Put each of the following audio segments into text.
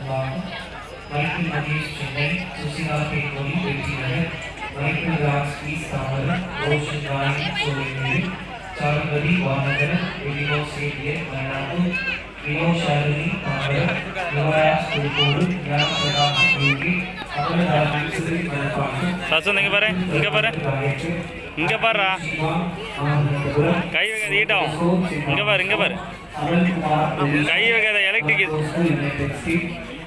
Michael Mahesh Chennai, Susheela பேங்கோலி வெற்றி நகர், Michael Raj east தாமரம், Roshan ராணி சோலைமேடு, சாருபதி வானகர், El Niño Xavier Mylapore, Vino Shalini தாமரம், Yuvraj Tiruppur, ஞான பிரகாஷ் யோகி, அமரராஜ் சிறு மணப்பாக்கம். சசு இங்க பாரு, இங்க பாரு, இங்க பாருடா, கை வைக்காத ஈட்டம், இங்க பாரு, இங்க பாரு, கை வைக்காத electric.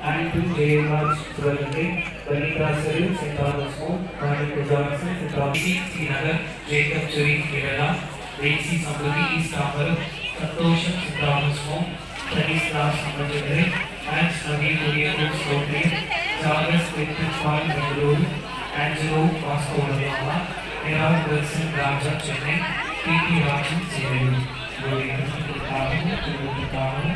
And to J.Raj Suralande, Vanita Saru, St. Thomas Home, Monica Johnson, St. Thomas, Srinagar, Jacob Churi, Kerala, Racy Samruddhi, East Tamar, Santosham, St. Thomas Home, Tanis Raj Samajagare, and Snavi Muriyaku, Slope, Charles Vittal, Bengaluru, Angelo Vasco Lavama, Nira Wilson, Raja, Chennai, P.T. Rajan, Severu, Gloria, Kamu, Kamu, Kamu,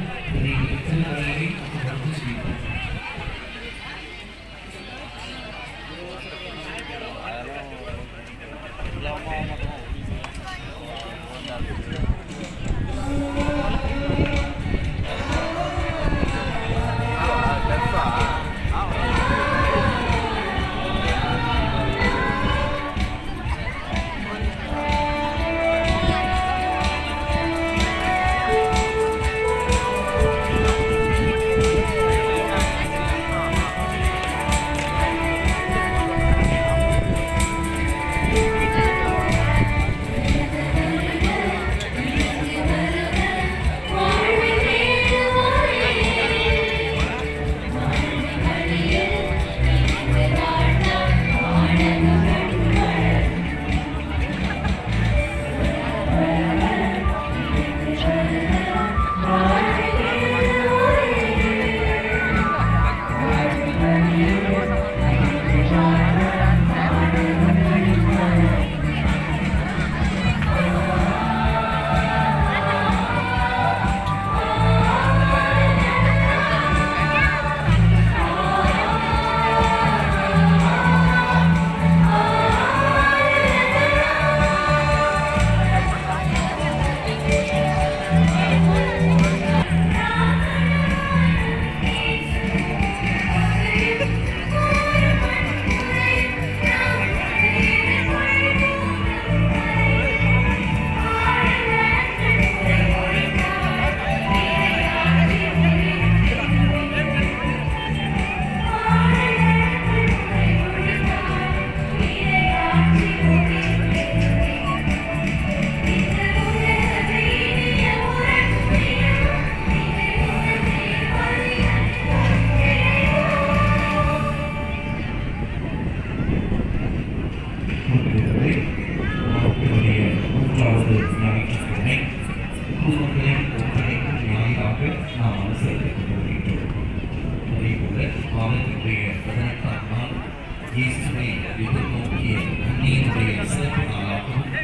இயேசுவை எதிர்நோக்கிய அன்னையினுடைய சிறப்பு நாளாகவும்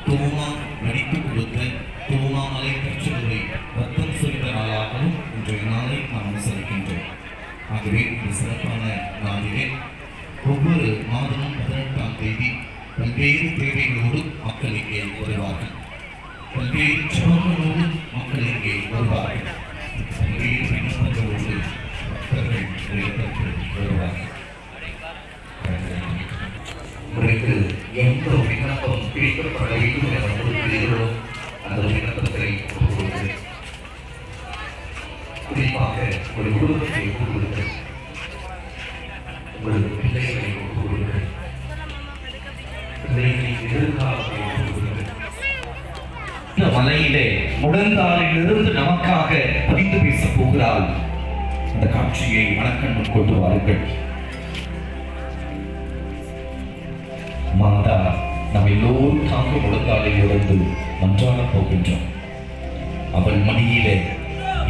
தோமா நடித்துக் கொடுத்த தோமாமலை கற்றலுரை ரத்தம் சொரிந்த நாளாகவும் இன்றைய நாளை நாம் அனுசரிக்கின்றோம். ஆகவே இந்த சிறப்பான நாளிலே ஒவ்வொரு மாதமும் 18ஆம் தேதி பல்வேறு தேவைகளோடு மக்கள் இங்கே வருவார்கள், பல்வேறு ஜபங்களோடு மக்கள் இங்கே வருவார்கள், பல்வேறு விண்ணப்பங்களோடு பக்தர்கள் வருவார்கள். உங்களுக்கு எந்த விண்ணப்பம் பிடிக்கப்பட வேண்டும் என விரும்புகிறீர்களோ அந்த விண்ணப்பத்தை ஒப்புக்கொடுங்கள். குறிப்பாக ஒரு குடும்பத்தை ஒப்புக்கொடுங்கள், உங்களது பிள்ளைகளை ஒப்புக்கொடுங்கள், பிள்ளைகளின் எதிர்காலத்தை ஒப்புக்கொடுங்கள். இந்த மலையிலே முழந்தாளிலிருந்து நமக்காக பதிந்து பேசப் போகிறாள். அந்த காட்சியை மனக்கண் கொண்டு வாருங்கள். மாதா நாம் எல்லோரும் தாங்க முழங்காலில் இருந்து மன்றாட போகின்றோம். அவள் மடியிலே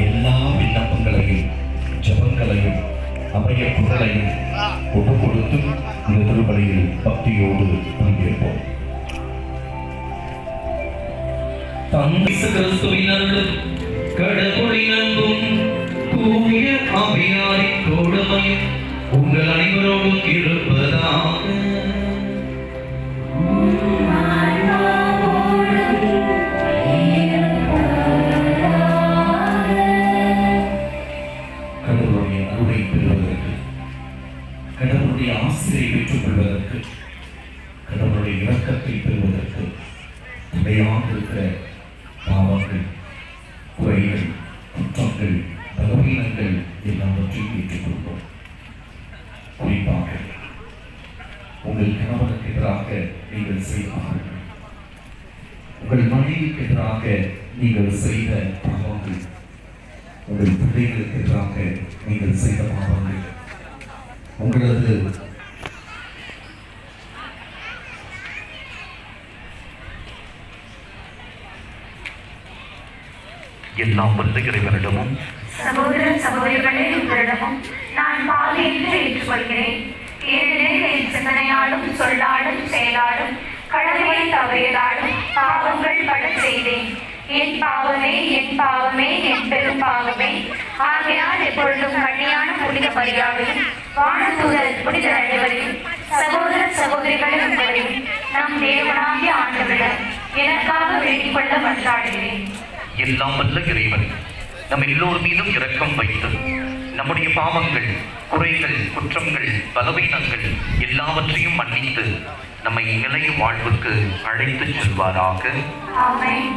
எல்லா விண்ணப்பங்களையும் ஜபங்களையும் அபய குரலையும் ஒப்பு கொடுத்து இந்த திருப்பலியில் பக்தியோடு பங்கேற்போம். தந்தை கிறிஸ்துவினர்களும் கடவுளின் அன்பும் தூய ஆவியாரின் தோழமையும் உங்கள் அனைவரோடும் இருப்பதாக. கடவுளுடைய அருளை பெறுவதற்கு, கடவுளுடைய ஆசிரியை பெற்றுக் கொள்வதற்கு, கடவுளுடைய இரக்கத்தை பெறுவதற்கு தடையாக இருக்கிற பாவங்கள், குறைகள், குற்றங்கள், பலவீனங்கள் எல்லாவற்றையும் ஏற்றுக்கொள்வோம். குறிப்பாக உங்கள் கணவனுக்கு எதிராக நீங்கள் செய்த பாவங்கள், உங்கள் மனைவிக்கு எதிராக நீங்கள் செய்த பாவங்கள், உங்கள் பிள்ளைகளுக்கு எதிராக நீங்கள் செய்த பாவங்கள், உங்களது எல்லாம் வல்ல இறைவனிடமும் சகோதர சகோதரிகளே உங்களிடமும் நான் பாவி என்று ஏற்றுக்கொள்கிறேன். ஏனெனில் என் சிந்தனையாலும் சொல்லாலும் செயலாலும் கடமையை தவறியதாலும் பாவங்கள் பல செய்தேன். என் பாவமே என் பாவமே என் பெரும் பாவமே. ஆகையால் எப்பொழுதும் கண்ணியான புனித மரியாதையும் வானதூதர் புனிதர் அனைவரையும் சகோதர சகோதரிகளை உங்களையும் நம் தேவனாகிய ஆண்டவரிடம் எனக்காக வேண்டிக் கொள்ள மன்றாடுகிறேன். எல்லாம் வல்ல இறைவன் நம் எல்லோர் மீதும் இரக்கம் வைத்து நம்முடைய பாவங்கள், குறைகள், குற்றங்கள், பலவீனங்கள் எல்லாவற்றையும் மன்னித்து நம்மை நிலை வாழ்வுக்கு அழைத்துச் செல்வாராக. ஆமென்.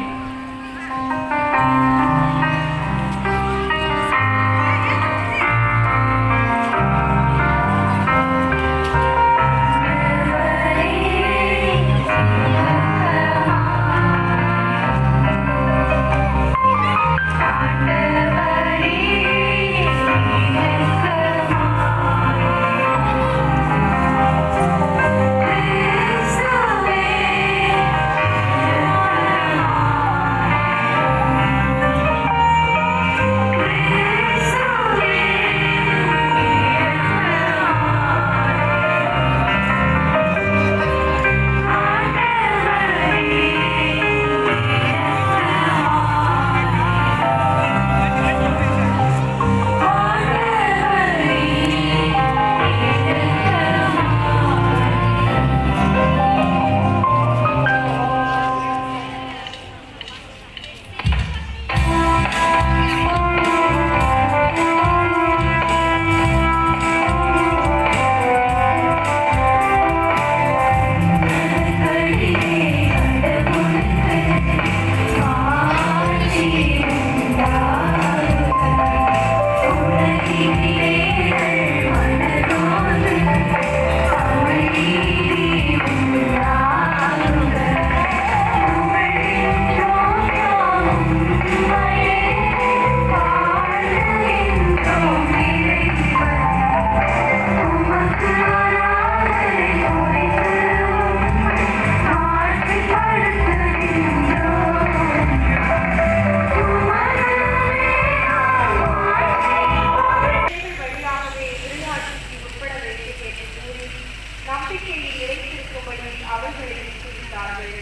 நம்பிக்கையில் இறைத்திருக்கும்படி அவர்களை கூறினார்கள்.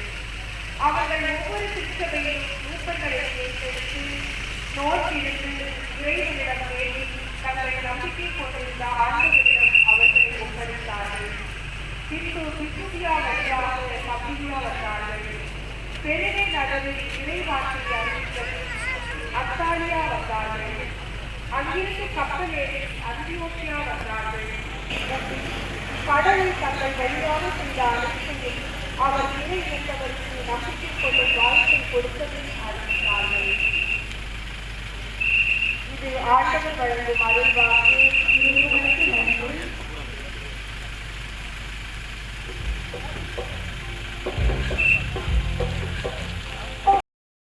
அவர்கள் ஒவ்வொரு திருச்சபையிலும் மூப்பர்களை தேர்ந்தெடுத்து நோக்கிருந்து இறைவனிடம் வேண்டி தங்கள் நம்பிக்கை கொண்டிருந்த ஆண்டவரிடம் அவர்களை ஒப்படைத்தார்கள். பின்பு பிசுதியா வழியாக நம்பியா வந்தார்கள். பெருமை நகரில் இறைவாக்கை அறிவித்தது அத்தாலியா வந்தார்கள். அங்கிருந்து கப்பலேறி அந்தியோக்கியா வந்தார்கள். கடவுள் தங்கள் வழியாக செய்த அனைத்தையும் அவர் இறை என்பதற்கு நம்பிக்கை கொள்ளும் வாய்ப்பை கொடுத்ததை அறிவித்தார்கள். இது ஆண்டவர் வழங்கும் அருள்வாக்கு. இறைவனுக்கு நன்றி.